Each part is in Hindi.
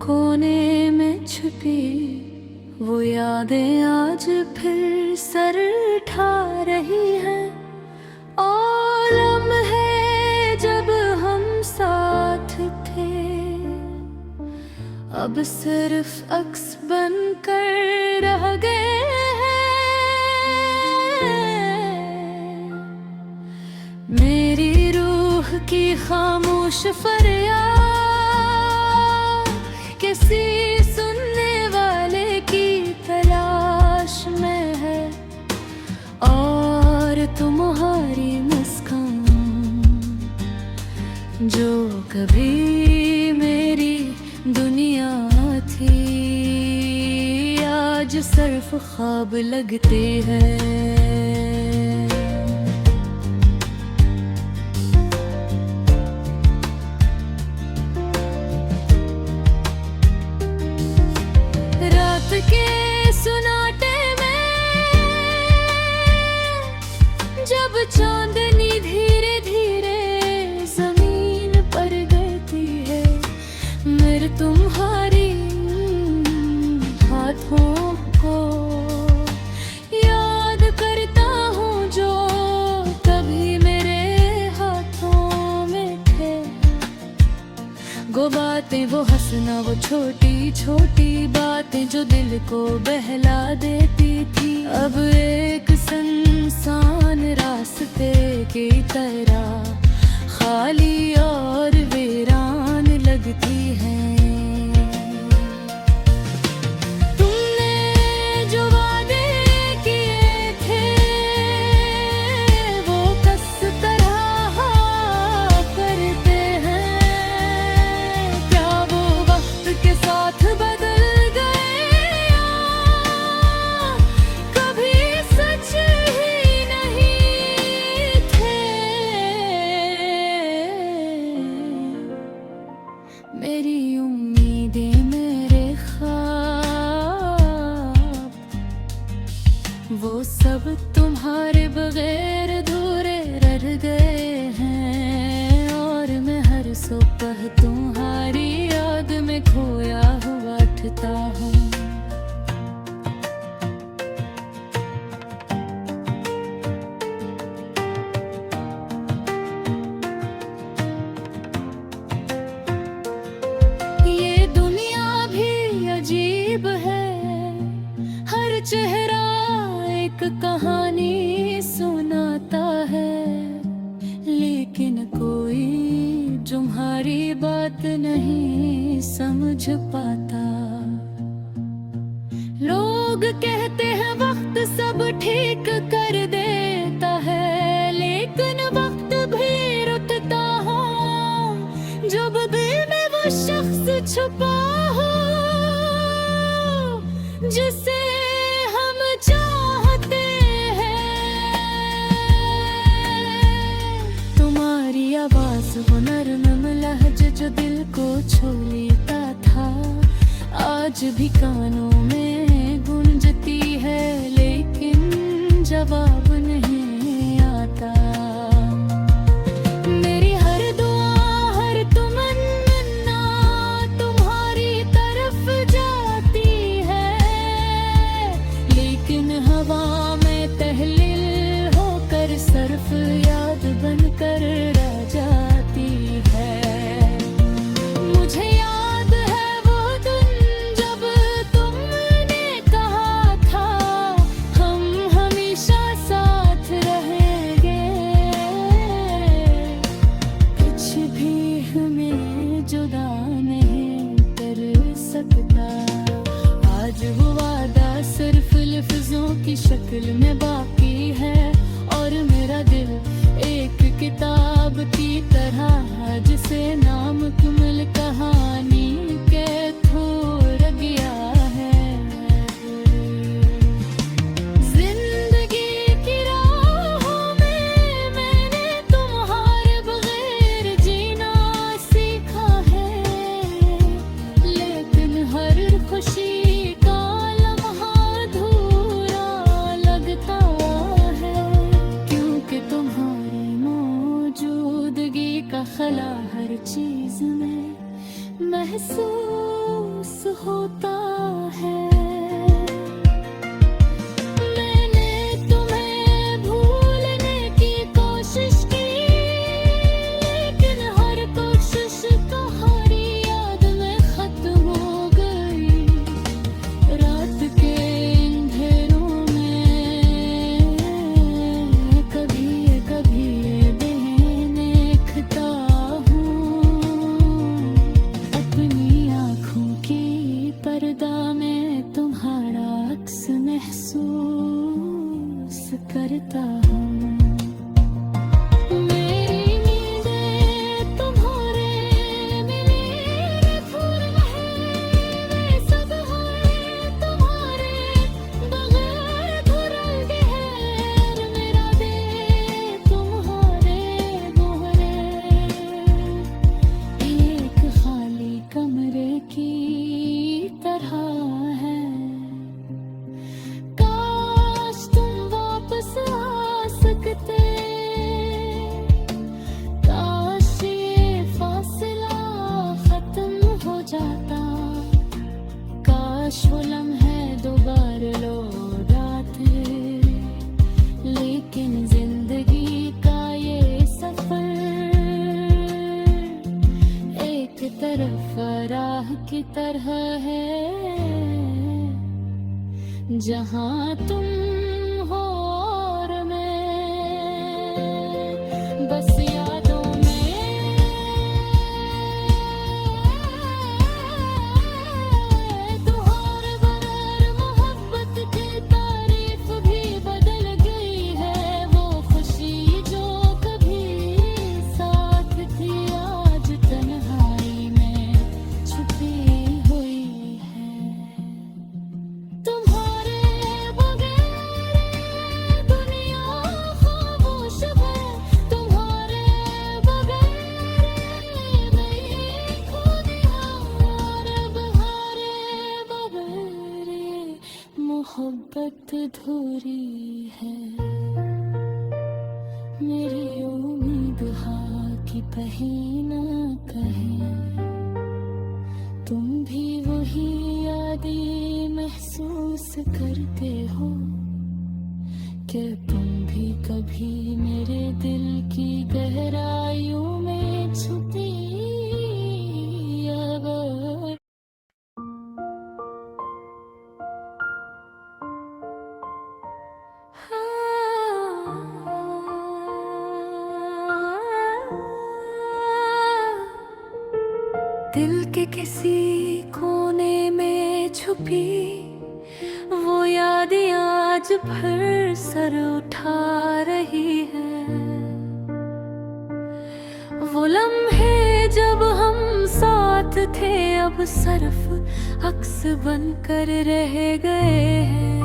कोने में छुपी वो यादें आज फिर सर उठा रही हैं। और लम्हे जब हम साथ थे अब सिर्फ अक्स बनकर रह गए हैं। मेरी रूह की खामोश फरियाद किसी सुनने वाले की तलाश में है। और तुम्हारी मुस्कान जो कभी मेरी दुनिया थी आज सिर्फ ख्वाब लगती है। के सुनाटे में जब चांदनी धीरे धीरे जमीन पर गिरती है, मेरे तुम्हारी हाथों को याद करता हूँ जो कभी मेरे हाथों में थे। वो बातें, वो हंसना, वो छोटी छोटी बातें जो दिल को बहला देती थी अब एक सुनसान रास्ते की तरह खाली और वीरान लगती हैं। तुमने जो वादे किए थे वो किस तरह करते हैं। क्या वो वक्त के साथ बदल मेरी उम्मीदें, मेरे ख्वाब वो सब तुम्हारे बगैर अधूरे रह गए हैं। और मैं हर सुबह तुम्हारी याद में खोया हुआ उठता हूँ। चेहरा एक कहानी सुनाता है, लेकिन कोई तुम्हारी बात नहीं समझ पाता। लोग कहते हैं वक्त सब ठीक कर देता है, लेकिन वक्त भी रुकता हो जब दिल में वो शख्स छुपा हो जिसे चाहते हैं। तुम्हारी आवाज वो नरम लहज़ा जो दिल को छू लेता था आज भी कानों में गूंजती है, लेकिन जवाब नहीं आता। मेरी हर दुआ, हर तमन्ना तुम्हारी तरफ जाती है, लेकिन हवा में तहलील होकर सिर्फ याद बनकर रह जाती है। मुझे याद है वो दिन जब तुमने कहा था हम हमेशा साथ रहेंगे। कुछ भी हमें जुदा नहीं कर सकता। आज वो वादा सिर्फ लफ्जों की शक्ल में बाकी है, और मेरा दिल एक किताब की तरह जिसे नाम मुकम्मल कहानी के थ्रू रह गया है। जिंदगी की राहों में मैंने तुम्हारे बगैर जीना सीखा है, लेकिन हर खुशी खला हर चीज में महसूस महसूस होता है। मैंने तुम्हें भूलने की कोशिश की, लेकिन हर कोशिश तुम्हारी याद में खत्म हो गई। रात के अंधेरों में कभी कभी ये दिन देखता हूँ, अपनी आँखों की पर्दा में तुम्हारा अक्स महसूस करता हूँ। मेरी नींदें तुम्हारे मिले फूल हैं, सब हैं तुम्हारे बगैर धुल गए। मेरा दिल तुम्हारे मोहरे एक खाली कमरे की तरह है। काश तुम वापस आ सकते, काश ये फासला खत्म हो जाता, काश वो लम्हे दोबारा लौट आते। लेकिन जिंदगी का ये सफर एक तरफ राह की तरह है, जहाँ तुम हो और मैं बस यादों में। तुम्हारे बगैर मोहब्बत की तारीफ भी बदल गई है। वो खुशी जो कभी साथ थी आज तन्हाई में छुपी हुई है। तुम्हारे बगैर दुनिया खामोश है, तुम्हारे बगैर मैं खो गया। और अब हारे बगैर ये मोहब्बत अधूरी है। मेरी उम्मीद की कहीं ना कहीं तुम भी वही यादें महसूस करते हो। क्या तुम भी कभी मेरे दिल की गहराइयों में छुपी आवाज़। दिल के किसी कोने में छुपी वो यादें आज फिर सर उठा रही है। वो लम्हे जब हम साथ थे अब सिर्फ अक्स बनकर रह गए हैं।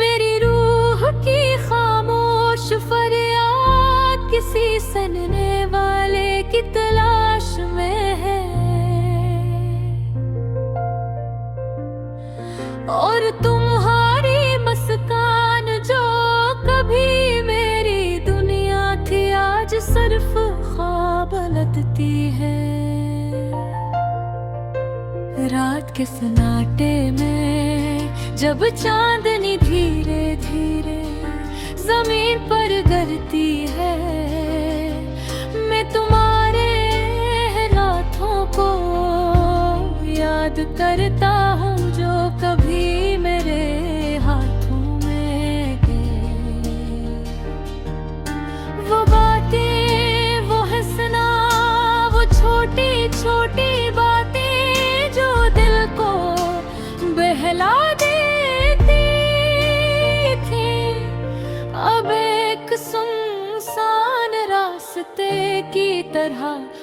मेरी रूह की खामोश फरियाद किसी सुनने वाले की तलाश में है। और तुम्हारी मुस्कान जो कभी मेरी दुनिया थी आज सिर्फ ख्वाब लगती है। रात के सन्नाटे में जब चांदनी धीरे धीरे जमीन पर गिरती है, मैं तुम्हारे हाथों को याद करता हूँ जो कभी मेरे हाथों में गए। वो बातें, वो हंसना, वो छोटी छोटी बातें जो दिल को बहला देती थी, अब एक सुनसान रास्ते की तरह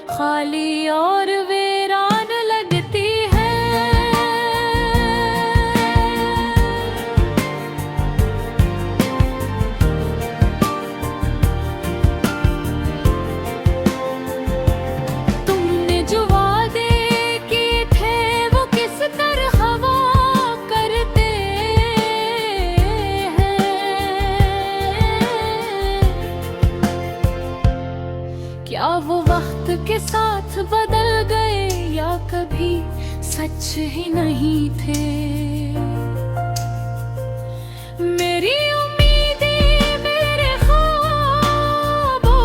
खाली और वीरान लगती है। तुमने जो वादे किए थे वो किस तरह वो करते हैं क्या वो वक्त के साथ बदल गए या कभी सच ही नहीं थे। मेरी उम्मीदें, मेरे ख्वाबों,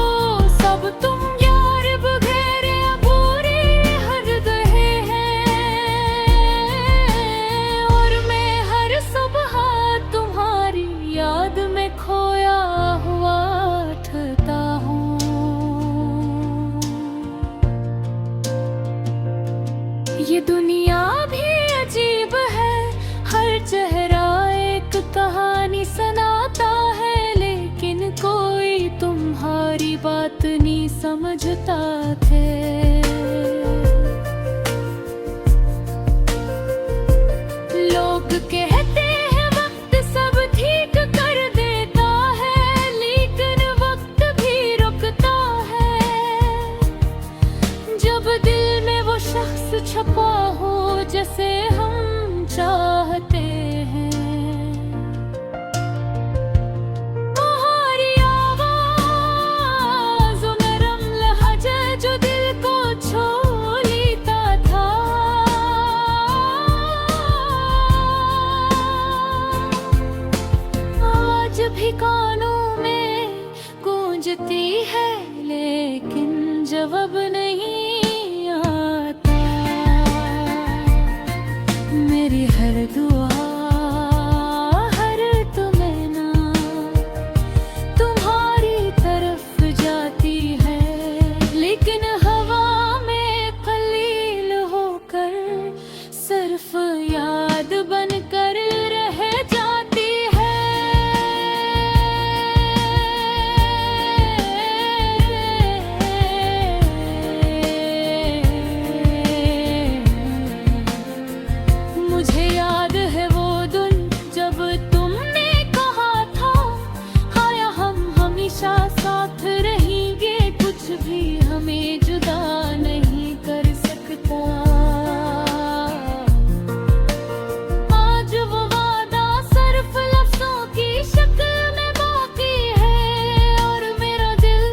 सब तुम यार बगैर अधूरे हर रहे हैं। और मैं हर सुबह तुम्हारी याद में खोया हुआ उठता हूँ। ये दुनिया भी अजीब है, हर चेहरा एक कहानी सुनाता है, लेकिन कोई तुम्हारी बात नहीं समझता थे। लोग कहते हैं वक्त सब ठीक कर देता है, लेकिन वक्त भी रुकता है। जब दिल में वो शख्स छपा हो जैसे हम चाहते हैं, तुम्हारी आवाज़ नरम लहजा जो दिल को छू लेता था। आज भी कानों में गूंजती है, लेकिन जवाब नहीं आता। मेरी हर दुआ, हर तमन्ना तुम्हारी तरफ जाती है, लेकिन हवा में कलील होकर सिर्फ याद बनकर रह जाती है। मुझे याद है वो दिन जब तुमने कहा था, हाया हम हमेशा साथ रहेंगे, कुछ भी हमें जुदा नहीं कर सकता। आज वो वादा सिर्फ लफ्जों की शक्ल में बाकी है, और मेरा दिल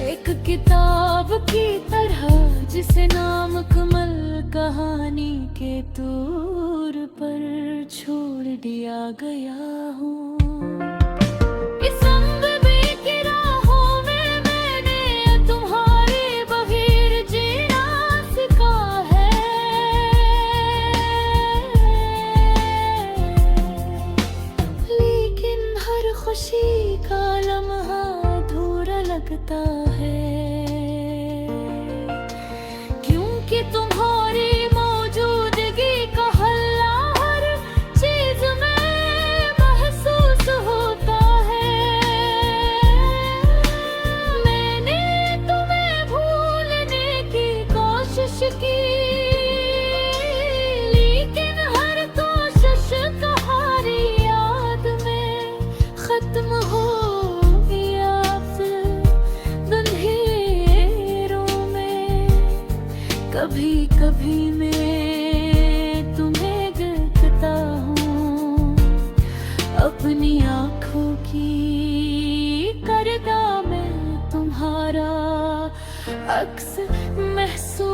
एक किताब की तरह जिसे नाम कमल कहानी के तौर पर छोड़ दिया गया हूँ। इस अंबे की राहों में मैंने तुम्हारे बगैर जीना सीखा है, लेकिन हर खुशी का लम्हा अधूरा लगता है, क्योंकि तुम्हारी मौजूदगी का हल्ला हर चीज में महसूस होता है। मैंने तुम्हें भूलने की कोशिश की, लेकिन हर कोशिश तुम्हारी याद में खत्म हो गया। अंधेरों में कभी कभी मैं तुम्हें देखता हूँ, अपनी आँखों की पर्दा में तुम्हारा अक्स महसूस